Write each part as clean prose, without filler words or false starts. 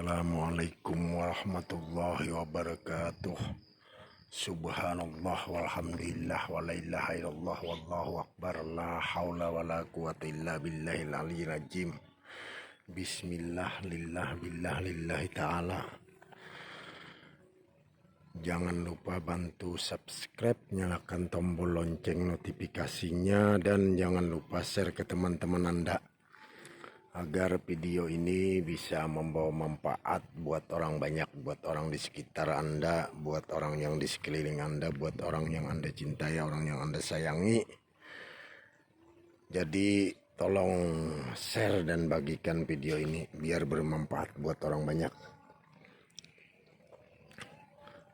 Assalamualaikum warahmatullahi wabarakatuh. Subhanallah walhamdulillah wa la ilaha illallah wallahu akbar. La haula wa la quwata illa billahil aliyyil azim. Bismillah lillah billah lillahi ta'ala. Jangan lupa bantu subscribe, nyalakan tombol lonceng notifikasinya, dan jangan lupa share ke teman-teman Anda agar video ini bisa membawa manfaat buat orang banyak, buat orang di sekitar Anda, buat orang yang di sekeliling Anda, buat orang yang Anda cintai, orang yang Anda sayangi. Jadi tolong share dan bagikan video ini biar bermanfaat buat orang banyak.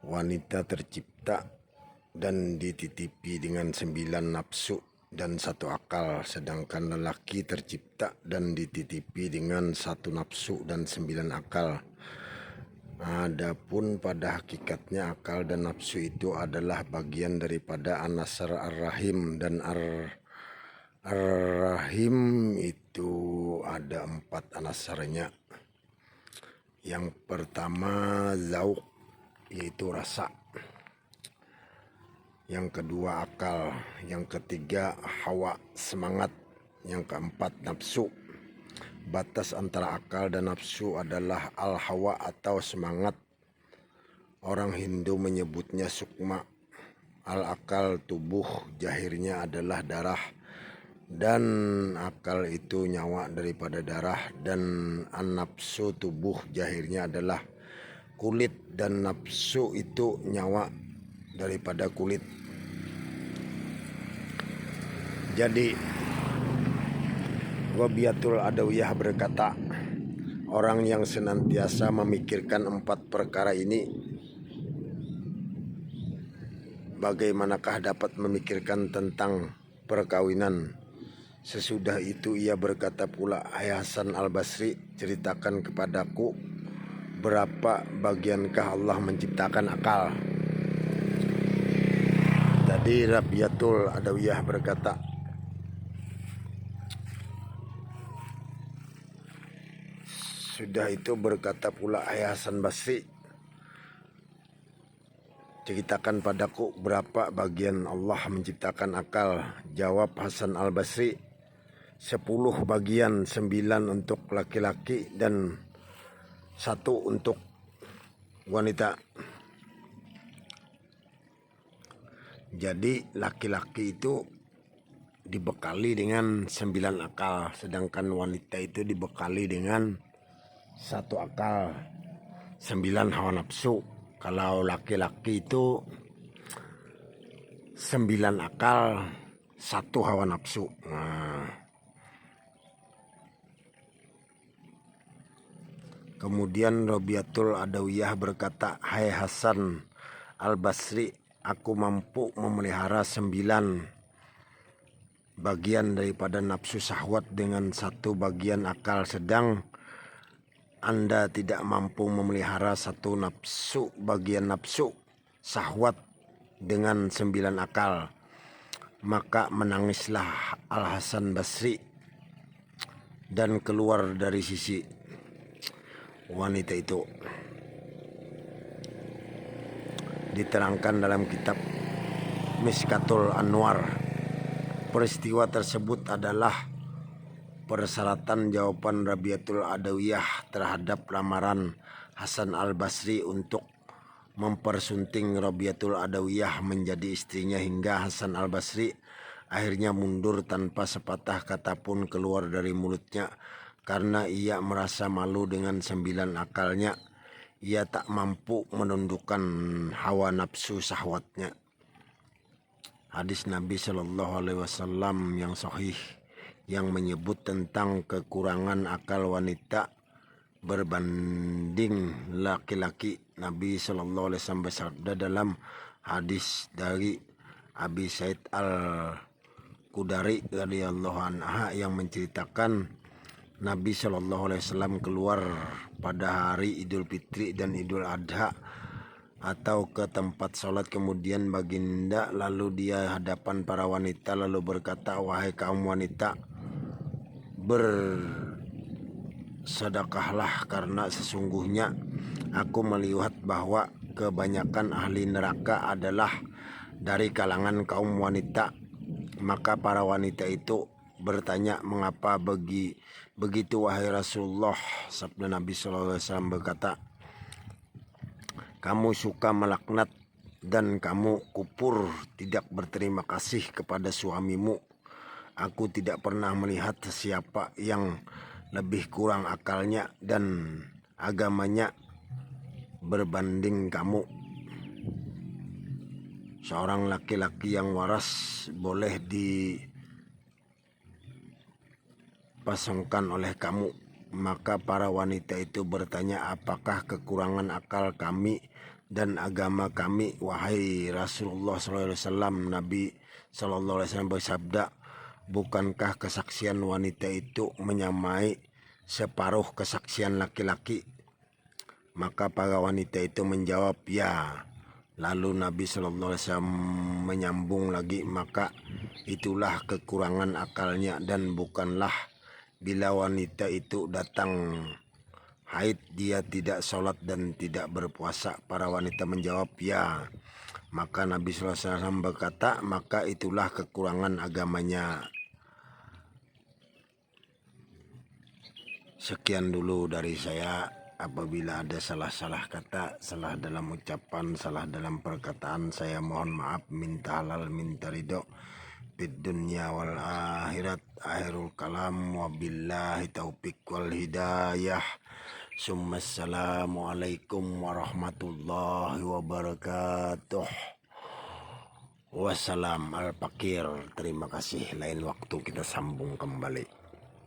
Wanita tercipta dan dititipi dengan 9 nafsu dan 1 akal, sedangkan lelaki tercipta dan dititipi dengan 1 nafsu dan 9 akal. Adapun pada hakikatnya akal dan nafsu itu adalah bagian daripada anasar ar-rahim, dan ar-rahim itu ada 4 anasarnya. Yang pertama zauq, yaitu rasa. Yang kedua akal, yang ketiga hawa, semangat, yang keempat nafsu. Batas antara akal dan nafsu adalah al-hawa atau semangat. Orang Hindu menyebutnya sukma. Al-akal tubuh, jahirnya adalah darah, dan akal itu nyawa daripada darah, dan an-nafsu tubuh, jahirnya adalah kulit, dan nafsu itu nyawa daripada kulit. Jadi Rabiatul Adawiyah berkata, orang yang senantiasa memikirkan 4 perkara ini, bagaimanakah dapat memikirkan tentang perkawinan? Sesudah itu ia berkata pula, hai Hasan al-Basri, ceritakan kepadaku berapa bagiankah Allah menciptakan akal? Jadi Rabiatul Adawiyah berkata, sudah itu berkata pula, hai Hasan Basri, ceritakan padaku berapa bagian Allah menciptakan akal? Jawab Hasan al-Basri, 10 bagian, 9 untuk laki-laki dan 1 untuk wanita. Jadi laki-laki itu dibekali dengan 9 akal, sedangkan wanita itu dibekali dengan 1 akal, 9 hawa nafsu. Kalau laki-laki itu 9 akal, 1 hawa nafsu. Kemudian Rabiatul Adawiyah berkata, hai Hasan al-Basri, aku mampu memelihara 9 bagian daripada nafsu syahwat dengan 1 bagian akal, sedang Anda tidak mampu memelihara 1 nafsu, bagian nafsu syahwat dengan 9 akal. Maka menangislah Al-Hasan Basri dan keluar dari sisi wanita itu. Diterangkan dalam kitab Miskatul Anwar, peristiwa tersebut adalah persyaratan jawaban Rabiatul Adawiyah terhadap lamaran Hasan al-Basri untuk mempersunting Rabiatul Adawiyah menjadi istrinya, hingga Hasan al-Basri akhirnya mundur tanpa sepatah kata pun keluar dari mulutnya karena ia merasa malu dengan 9 akalnya. Ia tak mampu menundukkan hawa nafsu syahwatnya. Hadis Nabi Shallallahu Alaihi Wasallam yang sahih yang menyebut tentang kekurangan akal wanita berbanding laki-laki. Nabi Shallallahu Alaihi Wasallam bersabda dalam hadis dari Abi Said al-Khudri radhiyallahu anha yang menceritakan Nabi Shallallahu Alaihi Wasallam keluar pada hari Idul Fitri dan Idul Adha atau ke tempat sholat, kemudian baginda lalu dia hadapan para wanita lalu berkata, wahai kaum wanita, sedekahlah, karena sesungguhnya aku melihat bahwa kebanyakan ahli neraka adalah dari kalangan kaum wanita. Maka para wanita itu bertanya, mengapa begitu wahai Rasulullah? Sabda Nabi SAW berkata, kamu suka melaknat dan kamu kupur tidak berterima kasih kepada suamimu. Aku tidak pernah melihat siapa yang lebih kurang akalnya dan agamanya berbanding kamu. Seorang laki-laki yang waras boleh dipasangkan oleh kamu. Maka para wanita itu bertanya, apakah kekurangan akal kami dan agama kami wahai Rasulullah SAW? Nabi SAW bersabda, bukankah kesaksian wanita itu menyamai separuh kesaksian laki-laki? Maka para wanita itu menjawab, ya. Lalu Nabi SAW menyambung lagi, maka itulah kekurangan akalnya, dan bukanlah bila wanita itu datang haid dia tidak sholat dan tidak berpuasa. Para wanita menjawab, ya. Maka Nabi SAW berkata, maka itulah kekurangan agamanya. Sekian dulu dari saya. Apabila ada salah-salah kata, salah dalam ucapan, salah dalam perkataan, saya mohon maaf. Minta halal, minta ridho fid dunya wal akhirat. Akhirul kalam, wabillahi taufiq wal hidayah. Assalamualaikum warahmatullahi wabarakatuh. Wassalam al-fakir. Terima kasih, lain waktu kita sambung kembali.